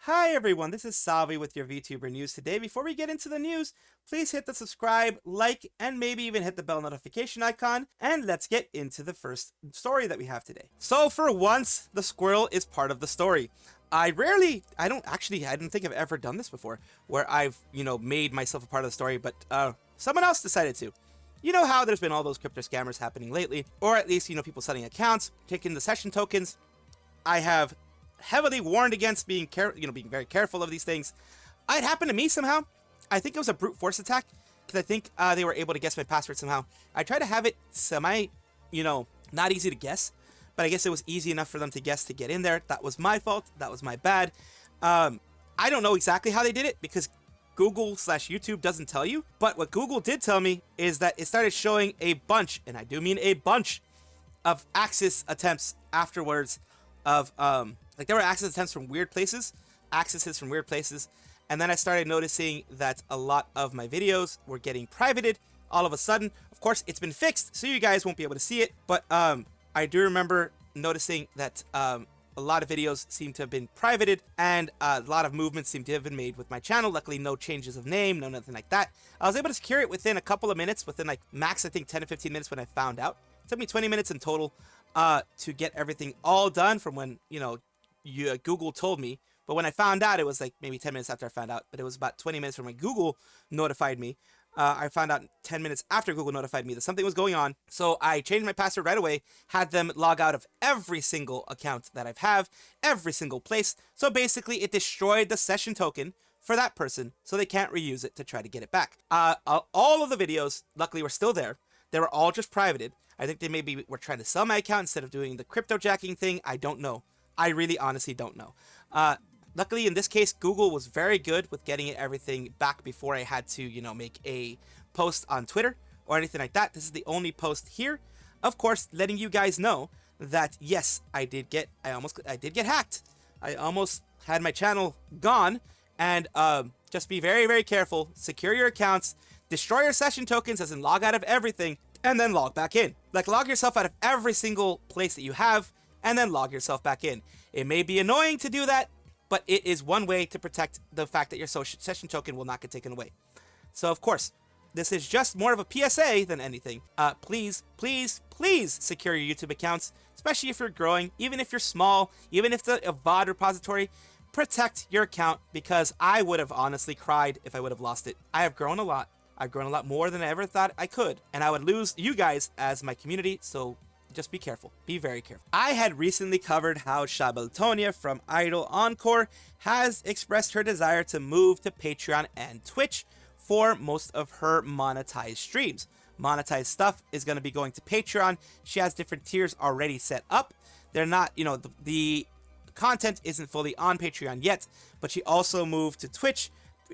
Hi everyone, this is Salvi with your VTuber news today. Before we get into the news, please hit the subscribe, like, and maybe even hit the bell notification icon, and let's get into the first story that we have today. So for once, the squirrel is part of the story. I don't think I've ever done this before, where I've, made myself a part of the story, but someone else decided to. You know how there's been all those crypto scammers happening lately, or at least, people selling accounts, taking the session tokens. I have heavily warned against being very careful of these things. It happened to me somehow. I think it was a brute force attack, because I think they were able to guess my password somehow. I tried to have it semi, not easy to guess, but I guess it was easy enough for them to guess to get in there. That was my fault. That was my bad. I don't know exactly how they did it, because Google/YouTube doesn't tell you. But what Google did tell me is that it started showing a bunch, and I do mean a bunch, of access attempts afterwards of, there were access attempts from weird places, and then I started noticing that a lot of my videos were getting privated all of a sudden. Of course, it's been fixed, so you guys won't be able to see it, but I do remember noticing that a lot of videos seem to have been privated, and a lot of movements seem to have been made with my channel. Luckily, no changes of name, no nothing like that. I was able to secure it within a couple of minutes, within like max, I think 10 to 15 minutes when I found out. It took me 20 minutes in total to get everything all done from when, Google told me. But when I found out, it was like maybe 10 minutes after I found out, but it was about 20 minutes from when Google notified me. I found out 10 minutes after Google notified me that something was going on. So I changed my password right away, had them log out of every single account that I have, every single place. So basically it destroyed the session token for that person, so they can't reuse it to try to get it back. All of the videos, luckily, were still there. They were all just privated. I think they maybe were trying to sell my account instead of doing the crypto jacking thing. I don't know. I really honestly don't know. Luckily, in this case, Google was very good with getting everything back before I had to, make a post on Twitter or anything like that. This is the only post here. Of course, letting you guys know that, yes, I did get hacked. I almost had my channel gone. And just be very, very careful. Secure your accounts. Destroy your session tokens, as in log out of everything, and then log back in. Like, log yourself out of every single place that you have, and then log yourself back in. It may be annoying to do that, but it is one way to protect the fact that your session token will not get taken away. So, of course, this is just more of a PSA than anything. Please, please, please secure your YouTube accounts, especially if you're growing, even if you're small, even if it's a VOD repository. Protect your account, because I would have honestly cried if I would have lost it. I have grown a lot. I've grown a lot more than I ever thought I could, and I would lose you guys as my community, so just be careful. Be very careful. I had recently covered how Shabel Tonya from Idol Encore has expressed her desire to move to Patreon and Twitch for most of her monetized streams. Monetized stuff is going to be going to Patreon. She has different tiers already set up. They're not, the content isn't fully on Patreon yet, but she also moved to Twitch.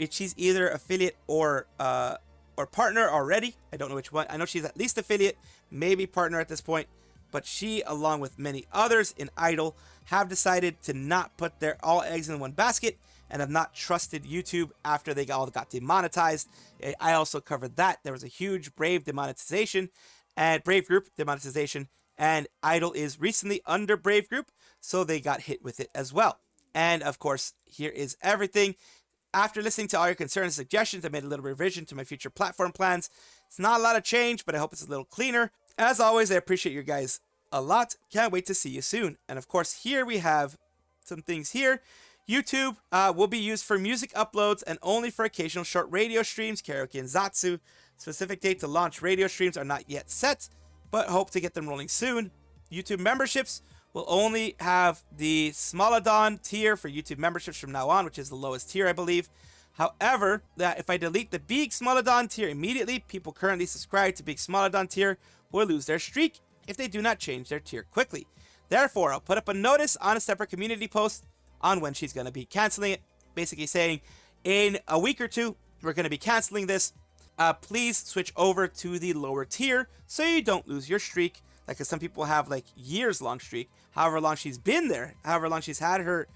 She's either affiliate or partner already. I don't know which one. I know she's at least affiliate, maybe partner at this point, but she, along with many others in Idol, have decided to not put their all eggs in one basket and have not trusted YouTube after they all got demonetized. I also covered that. There was a huge Brave demonetization and Brave group demonetization, and Idol is recently under Brave group, so they got hit with it as well. And of course, here is everything. After listening to all your concerns and suggestions, I made a little revision to my future platform plans. It's not a lot of change, but I hope it's a little cleaner. As always, I appreciate you guys a lot. Can't wait to see you soon. And of course, here we have some things here. YouTube will be used for music uploads and only for occasional short radio streams, karaoke and zatsu. Specific date to launch radio streams are not yet set, but hope to get them rolling soon. YouTube memberships will only have the Smolodon tier for YouTube memberships from now on, which is the lowest tier, I believe. However, that if I delete the Big Smolodon tier immediately, people currently subscribed to Big Smolodon tier will lose their streak if they do not change their tier quickly. Therefore, I'll put up a notice on a separate community post on when she's going to be canceling it, basically saying in a week or two, we're going to be canceling this. Please switch over to the lower tier so you don't lose your streak. Like, cause some people have like years long streak, however long she's been there, however long she's had her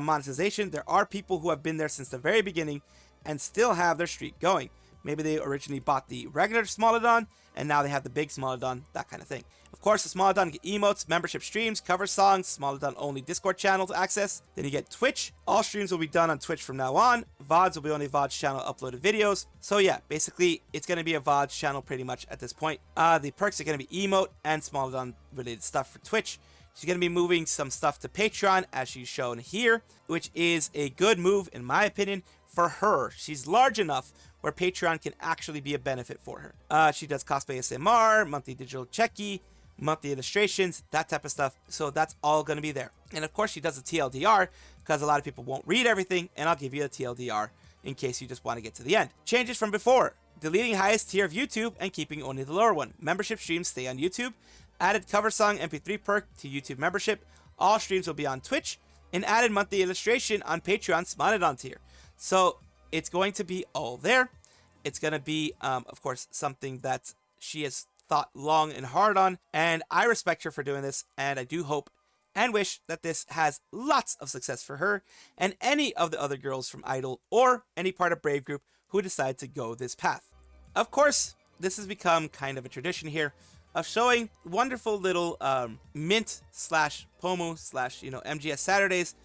monetization. There are people who have been there since the very beginning and still have their streak going. Maybe they originally bought the regular Smolodon and now they have the big Smolodon, that kind of thing. Of course, the Smallodon get emotes, membership streams, cover songs, Smallodon only Discord channels access. Then you get Twitch. All streams will be done on Twitch from now on. VODs will be only VODs channel uploaded videos. So yeah, basically it's going to be a VODs channel pretty much at this point. The perks are going to be emote and Smallodon related stuff for Twitch. She's going to be moving some stuff to Patreon as she's shown here, which is a good move in my opinion for her. She's large enough where Patreon can actually be a benefit for her. She does cosplay SMR, monthly digital checky, monthly illustrations, that type of stuff. So that's all going to be there. And of course she does a TLDR because a lot of people won't read everything, and I'll give you a TLDR in case you just want to get to the end. Changes from before: deleting highest tier of YouTube and keeping only the lower one. Membership streams stay on YouTube. Added cover song MP3 perk to YouTube membership. All streams will be on Twitch. And added monthly illustration on Patreon Smallodon tier. So it's going to be all there. It's going to be, of course, something that she has thought long and hard on. And I respect her for doing this. And I do hope and wish that this has lots of success for her and any of the other girls from Idol or any part of Brave Group who decide to go this path. Of course, this has become kind of a tradition here of showing wonderful little Mint slash Pomu slash, MGS Saturdays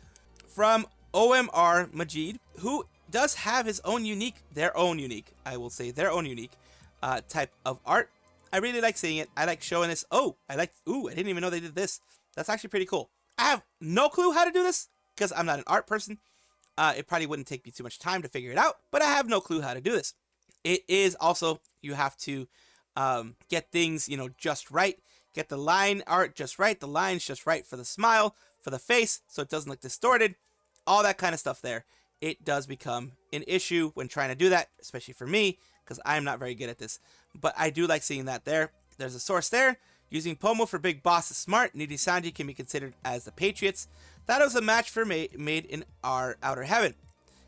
from OMR Majid, who does have his own unique, their own unique type of art. I really like seeing it. I like showing this. I didn't even know they did this. That's actually pretty cool. I have no clue how to do this because I'm not an art person. It probably wouldn't take me too much time to figure it out, but I have no clue how to do this. It is also, you have to get things, just right. Get the line art just right. The lines just right for the smile, for the face, so it doesn't look distorted. All that kind of stuff there. It does become an issue when trying to do that, especially for me, because I'm not very good at this. But I do like seeing that there. There's a source there. Using Pomu for Big Boss is smart. Nijisanji can be considered as the Patriots. That was a match for made in our Outer Heaven.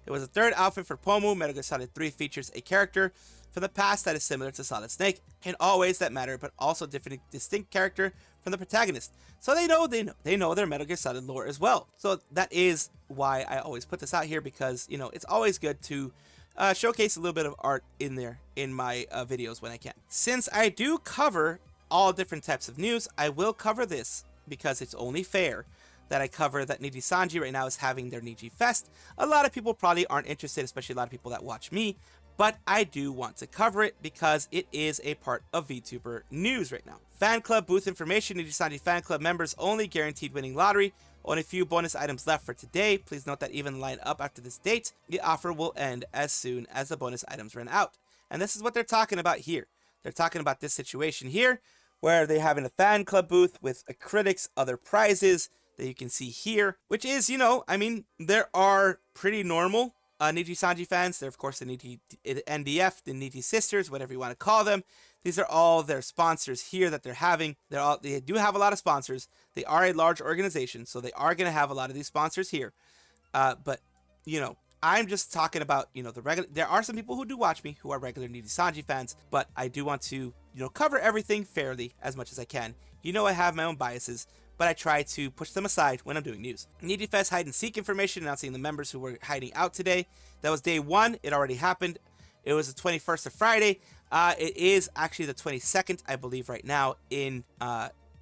It was a third outfit for Pomu. Metal Gear Solid 3 features a character from the past that is similar to Solid Snake in all ways that matter, but also different, distinct character from the protagonist. So they know their Metal Gear Solid lore as well. So that is why I always put this out here, because it's always good to showcase a little bit of art in there in my videos when I can. Since I do cover all different types of news, I will cover this because it's only fair that I cover that Nijisanji right now is having their Niji Fest. A lot of people probably aren't interested, especially a lot of people that watch me, but I do want to cover it because it is a part of VTuber news right now. Fan club booth information: Nijisanji fan club members only, guaranteed winning lottery. Only a few bonus items left for today. Please note that even line up after this date, the offer will end as soon as the bonus items run out. And this is what they're talking about here. They're talking about this situation here, where they're having a fan club booth with acrylics, other prizes that you can see here, which is, there are pretty normal Nijisanji fans. They're, of course, the NDF, the Niji Sisters, whatever you want to call them. These are all their sponsors here that they're having. They do have a lot of sponsors. They are a large organization, so they are going to have a lot of these sponsors here. But, I'm just talking about, the regular. There are some people who do watch me who are regular Nijisanji fans, but I do want to, cover everything fairly as much as I can. I have my own biases, but I try to push them aside when I'm doing news. Niji Fest hide and seek information, announcing the members who were hiding out today. That was day 1. It already happened. It was the 21st of Friday. It is actually the 22nd, I believe, right now in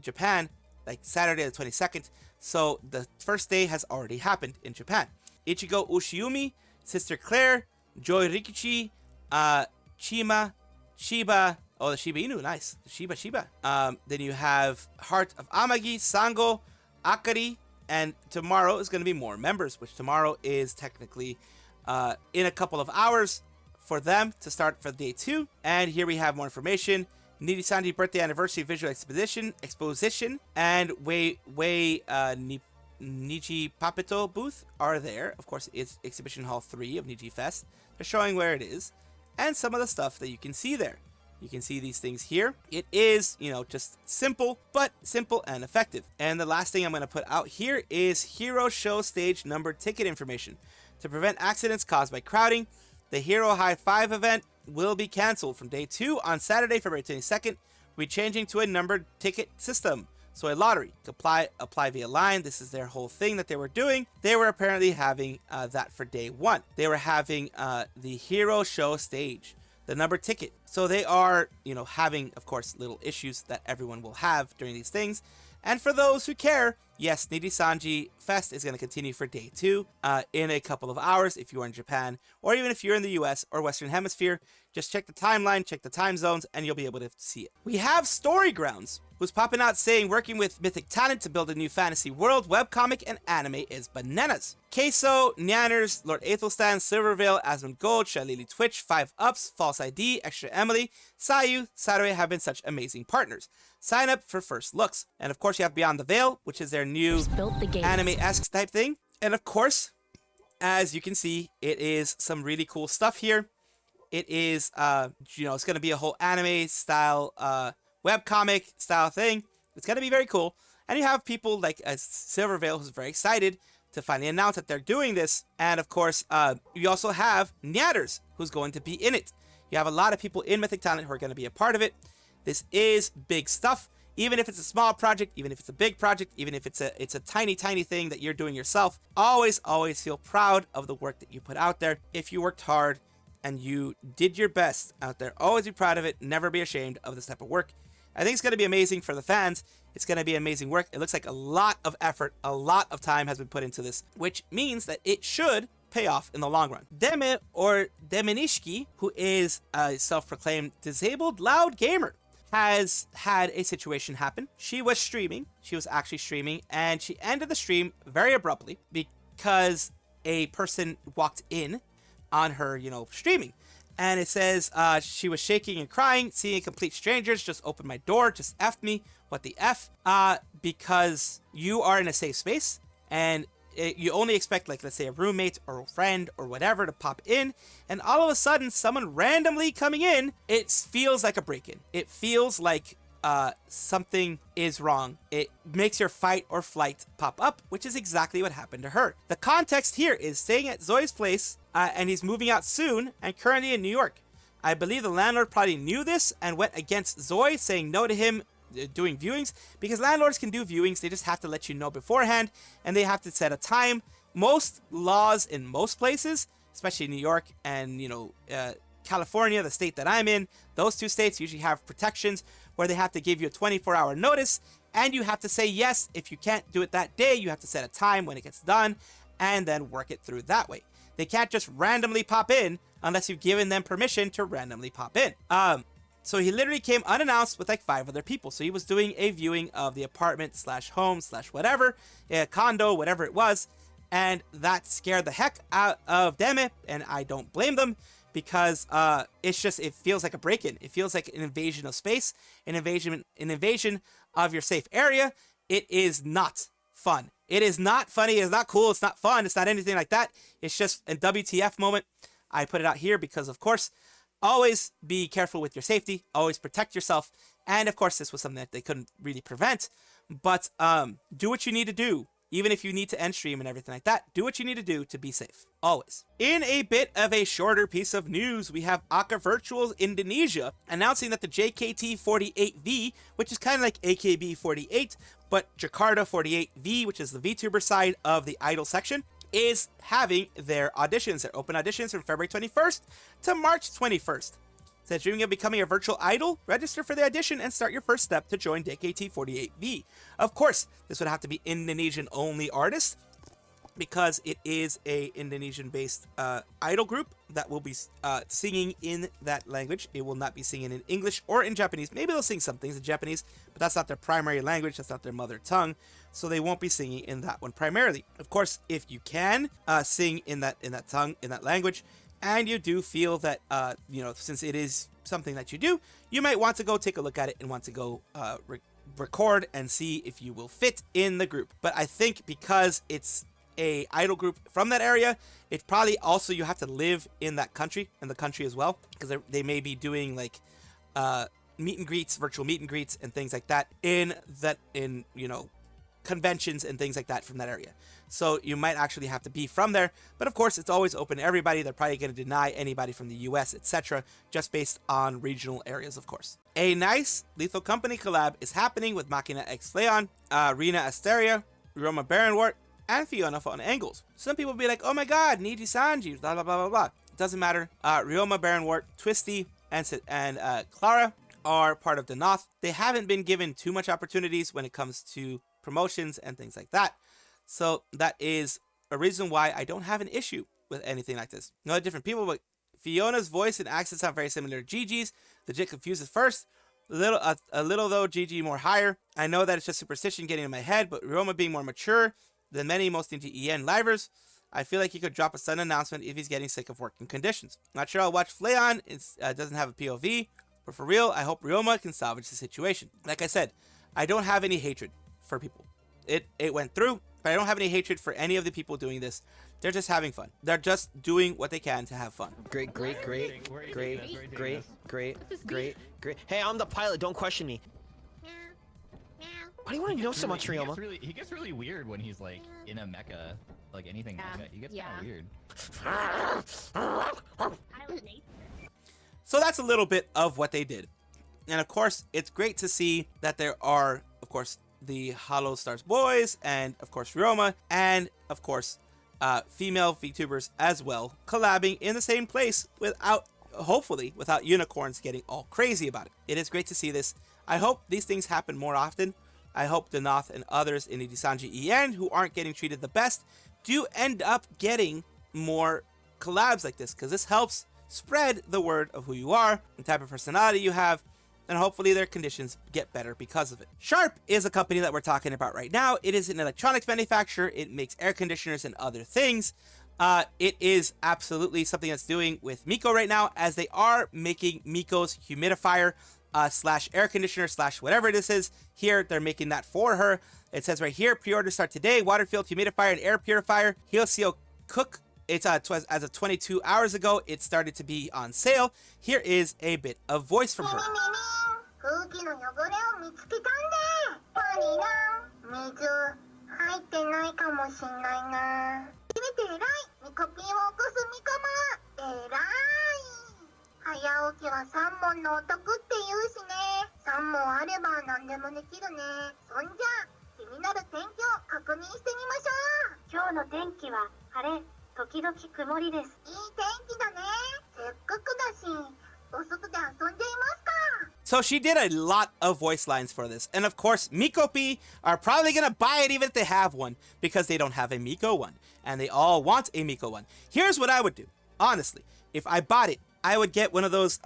Japan, like Saturday the 22nd. So the first day has already happened in Japan. Ichigo Ushiumi, Sister Claire, Joy Rikichi, Chima, Shiba. Oh, the Shiba Inu, nice. The Shiba. Then you have Heart of Amagi, Sango, Akari, and tomorrow is going to be more members, which tomorrow is technically in a couple of hours for them to start for day 2. And here we have more information. Nijisanji birthday anniversary visual exposition, and Niji Papito booth are there. Of course, it's Exhibition Hall 3 of Niji Fest. They're showing where it is and some of the stuff that you can see there. You can see these things here. It is, just simple, but simple and effective. And the last thing I'm going to put out here is Hero Show Stage Number ticket information. To prevent accidents caused by crowding, the Hero High 5 event will be canceled from day 2 on Saturday, February 22nd. We're changing to a numbered ticket system. So a lottery. Apply via line. This is their whole thing that they were doing. They were apparently having that for day 1. They were having the Hero Show Stage. the number ticket. So they are, you know, having, of course, little issues that everyone will have during these things. And for those who care, yes, Nijisanji Fest is going to continue for day 2 in a couple of hours if you are in Japan, or even if you're in the US or Western Hemisphere. Just check the timeline, check the time zones, and you'll be able to see it. We have Storygrounds, who's popping out saying working with Mythic Talent to build a new fantasy world, webcomic, and anime is bananas. Queso, Nyanners, Lord Aethelstan, Silvervale, Asmund Gold, Shalili Twitch, 5UPS, False ID, Extra Emily, Sayu, Saturday have been such amazing partners. Sign up for first looks. And of course you have Beyond the Veil, which is their new anime-esque type thing. And of course, as you can see, it is some really cool stuff here. It is, you know, it's going to be a whole anime style, webcomic style thing. It's going to be very cool. And you have people like Silvervale who's very excited to finally announce that they're doing this. And of course, you also have Nyanners who's going to be in it. You have a lot of people in Mythic Talent who are going to be a part of it. This is big stuff. Even if it's a small project, even if it's a big project, even if it's a tiny thing that you're doing yourself, always feel proud of the work that you put out there. If you worked hard and you did your best out there, always be proud of it. Never be ashamed of this type of work. I think it's going to be amazing for the fans. It's going to be amazing work. It looks like a lot of effort, a lot of time has been put into this, which means that it should pay off in the long run. Deme, or Demenishki, who is a self-proclaimed disabled loud gamer, has had a situation happen. She was actually streaming, and she ended the stream very abruptly because a person walked in on her, you know, streaming. And it says she was shaking and crying, seeing complete strangers just opened my door, just effed me. What the F? Because you are in a safe space, and you only expect, like, let's say a roommate or a friend or whatever to pop in, and all of a sudden someone randomly coming in, it feels like a break-in. It feels like something is wrong. It makes your fight or flight pop up, which is exactly what happened to her. The context here is staying at Zoe's place, and he's moving out soon and currently in New York. I believe the landlord probably knew this and went against Zoe, saying no to him doing viewings, because landlords can do viewings. They just have to let you know beforehand, and they have to set a time. Most laws in most places, especially New York and, you know, California, the state that I'm in, those two states usually have protections where they have to give you a 24-hour notice, and you have to say yes. If you can't do it that day, you have to set a time when it gets done and then work it through that way. They can't just randomly pop in unless you've given them permission to randomly pop in. So he literally came unannounced with like 5 other people. So he was doing a viewing of the apartment slash home slash whatever, a condo, whatever it was. And that scared the heck out of Deme, and I don't blame them, because it's just, it feels like a break-in. It feels like an invasion of space, an invasion of your safe area. It is not fun. It is not funny. It's not cool. It's not fun. It's not anything like that. It's just a WTF moment. I put it out here because, of course, always be careful with your safety. Always protect yourself. And, of course, this was something that they couldn't really prevent. But do what you need to do. Even if you need to end stream and everything like that, do what you need to do to be safe. Always. In a bit of a shorter piece of news, we have Virtual Indonesia announcing that the JKT48V, which is kind of like AKB48, but Jakarta48V, which is the VTuber side of the idol section, is having their auditions, their open auditions from February 21st to March 21st. Says dreaming of becoming a virtual idol? Register for the audition and start your first step to join JKT48V. Of course, this would have to be Indonesian only artists, because it is a Indonesian-based idol group that will be singing in that language. It will not be singing in English or in Japanese. Maybe they'll sing some things in Japanese, but that's not their primary language. That's not their mother tongue, so they won't be singing in that one primarily. Of course, if you can sing in that tongue, in that language, and you do feel that, you know, since it is something that you do, you might want to go take a look at it and want to go record and see if you will fit in the group. But I think because it's a idol group from that area, it probably also, you have to live in that country, in the country as well, because they may be doing like meet and greets, virtual meet and greets and things like that in you know, conventions and things like that from that area. So you might actually have to be from there, but of course it's always open to everybody. They're probably going to deny anybody from the US, etc., just based on regional areas, of course. A nice Lethal Company collab is happening with Machina x Flayon, Rina Asteria, Ryoma Baronwort, and Fiona Phone Angles. Some people will be like, oh my god, Nijisanji, blah blah blah blah blah. It doesn't matter. Ryoma Baronwort, Twisty, and Clara are part of Denauth. They haven't been given too much opportunities when it comes to promotions and things like that. So that is a reason why I don't have an issue with anything like this. No different people, but Fiona's voice and accent sound very similar to Gigi's. Legit confused at first. A little though, Gigi more higher. I know that it's just superstition getting in my head, but Ryoma being more mature than many most indie livers, I feel like he could drop a sudden announcement if he's getting sick of working conditions. Not sure I'll watch Flayon. It doesn't have a POV, but for real, I hope Ryoma can salvage the situation. Like I said, I don't have any hatred for people. It went through, but I don't have any hatred for any of the people doing this. They're just having fun. They're just doing what they can to have fun. Great. Hey, I'm the pilot. Don't question me. Why do you want to know so much, Ryoma? He gets really weird when he's like in a mecha, like anything mecha. He gets kind of weird. So that's a little bit of what they did. And of course, it's great to see that there are, of course, the Holostars boys, and of course Ryoma, and of course female VTubers as well, collabing in the same place hopefully without unicorns getting all crazy about it. It is great to see this. I hope these things happen more often. I hope Denauth and others in Nijisanji EN who aren't getting treated the best do end up getting more collabs like this, because this helps spread the word of who you are, the type of personality you have, and hopefully their conditions get better because of it. Sharp is a company that we're talking about right now. It is an electronics manufacturer. It makes air conditioners and other things. It is absolutely something that's doing with Miko right now, as they are making Miko's humidifier slash air conditioner slash whatever this is. Here, they're making that for her. It says right here, pre-orders start today. Water-filled humidifier and air purifier. He'll cook. It's as of 22 hours ago, it started to be on sale. Here is a bit of voice from her. 空気の汚れを見つけたんでパニラ水入ってないかもしんないな決めて偉いミコピンを起こすミコマ偉い早起きは3問のお得って言うしね3問あれば何でもできるねそんじゃ気になる天気を確認してみましょう今日の天気は晴れ時々曇りですいい天気だねせっかくだしお外で遊んじゃいますか So she did a lot of voice lines for this. And of course, Miko P are probably going to buy it even if they have one, because they don't have a Miko one. And they all want a Miko one. Here's what I would do. Honestly, if I bought it, I would get one of those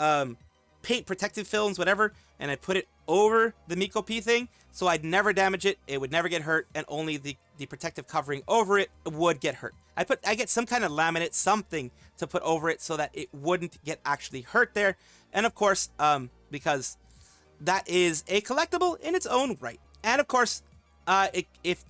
paint protective films, whatever, and I'd put it over the Miko P thing, so I'd never damage it, it would never get hurt, and only the protective covering over it would get hurt. I get some kind of laminate, something to put over it so that it wouldn't get actually hurt there. And of course, because that is a collectible in its own right. And of course, I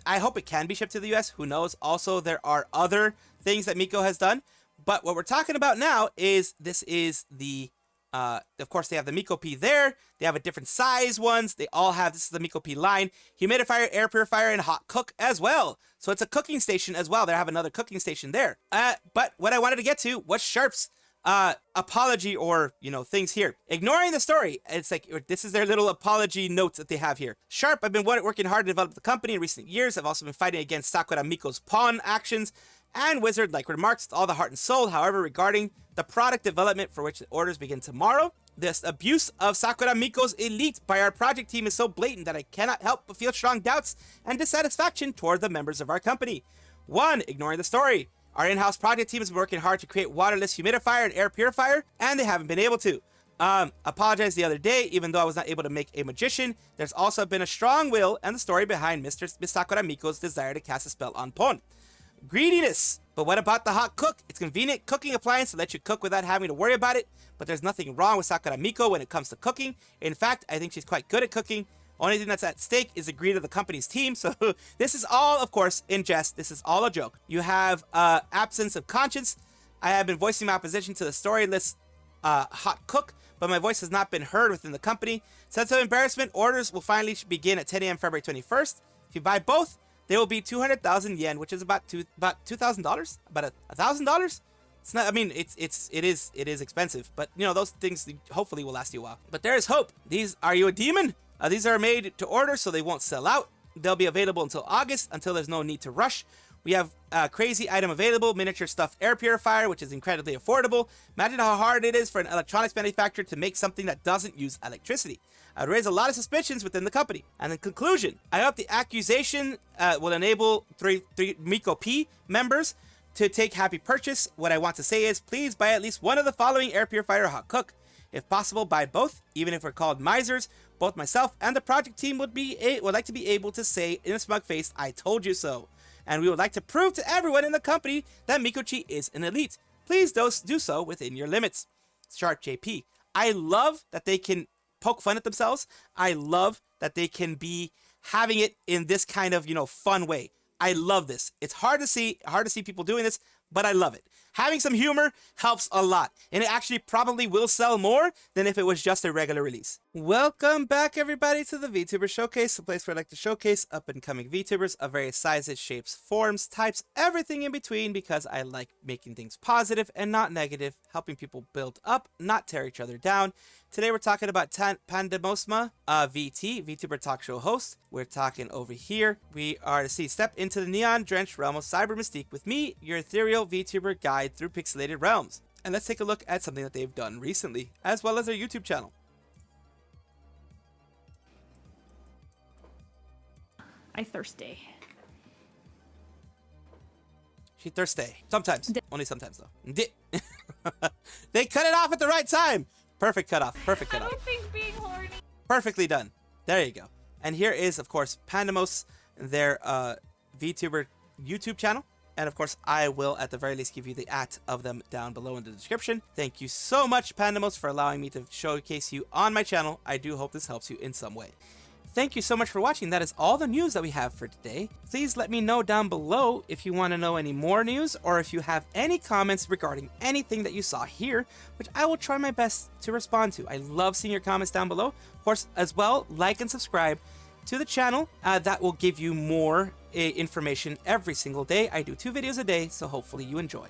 hope it can be shipped to the US. Who knows? Also, there are other things that Miko has done. But what we're talking about now is this is the, of course, they have the Miko P there. They have a different size ones. They all have, this is the Miko P line, humidifier, air purifier, and hot cook as well. So it's a cooking station as well. They have another cooking station there. But what I wanted to get to was Sharp's apology, or things here. Ignoring the story, it's like this is their little apology notes that they have here. Sharp, I've been working hard to develop the company in recent years. I've also been fighting against Sakura Miko's pawn actions and Wizard like remarks with all the heart and soul. However, regarding the product development for which the orders begin tomorrow, this abuse of Sakura Miko's elite by our project team is so blatant that I cannot help but feel strong doubts and dissatisfaction toward the members of our company. 1. Ignoring the story. Our in-house project team has been working hard to create waterless humidifier and air purifier, and they haven't been able to. Apologized the other day, even though I was not able to make a magician. There's also been a strong will and the story behind Miss Sakura Miko's desire to cast a spell on Pon. Greediness. But what about the hot cook? It's a convenient cooking appliance to let you cook without having to worry about it, but there's nothing wrong with Sakura Miko when it comes to cooking. In fact, I think she's quite good at cooking. Only thing that's at stake is the greed of the company's team. So this is all, of course, in jest. This is all a joke. You have absence of conscience. I have been voicing my opposition to the storyless hot cook, but my voice has not been heard within the company. Sense of embarrassment. Orders will finally begin at 10 a.m. February 21st. If you buy both, they will be 200,000 yen, which is about $2,000, about $1,000. It's not. I mean, it is expensive, but those things hopefully will last you a while. But there is hope. Are you a demon? These are made to order, so they won't sell out. They'll be available until August, until there's no need to rush. We have a crazy item available, miniature stuffed air purifier, which is incredibly affordable. Imagine how hard it is for an electronics manufacturer to make something that doesn't use electricity. I would raise a lot of suspicions within the company. And in conclusion, I hope the accusation will enable three Miko P members to take happy purchase. What I want to say is, please buy at least one of the following air purifier or hot cook. If possible, buy both, even if we're called misers. Both myself and the project team would like to be able to say in a smug face, I told you so. And we would like to prove to everyone in the company that Mikochi is an elite. Please do so within your limits. Shark JP. I love that they can poke fun at themselves. I love that they can be having it in this kind of, fun way. I love this. It's hard to see people doing this, but I love it. Having some humor helps a lot, and it actually probably will sell more than if it was just a regular release. Welcome back, everybody, to the Vtuber Showcase, the place where I like to showcase up-and-coming VTubers of various sizes, shapes, forms, types, everything in between, because I like making things positive and not negative, helping people build up, not tear each other down. Today we're talking about PANDEMOSmah, VTuber talk show host. We're talking over here. We are to step into the neon-drenched realm of cyber mystique with me, your ethereal VTuber guide through pixelated realms. And let's take a look at something that they've done recently, as well as their YouTube channel. I thirsty. She thirsty. Sometimes. Only sometimes, though. They cut it off at the right time. Perfect cutoff. Perfect cutoff. I don't think being horny. Perfectly done. There you go. And here is, of course, Pandemos, their VTuber YouTube channel. And of course, I will at the very least give you the @ of them down below in the description. Thank you so much, Pandemos, for allowing me to showcase you on my channel. I do hope this helps you in some way. Thank you so much for watching. That is all the news that we have for today. Please let me know down below if you want to know any more news or if you have any comments regarding anything that you saw here, which I will try my best to respond to. I love seeing your comments down below. Of course, as well, like and subscribe to the channel. That will give you more information every single day. I do 2 videos a day, so hopefully you enjoy.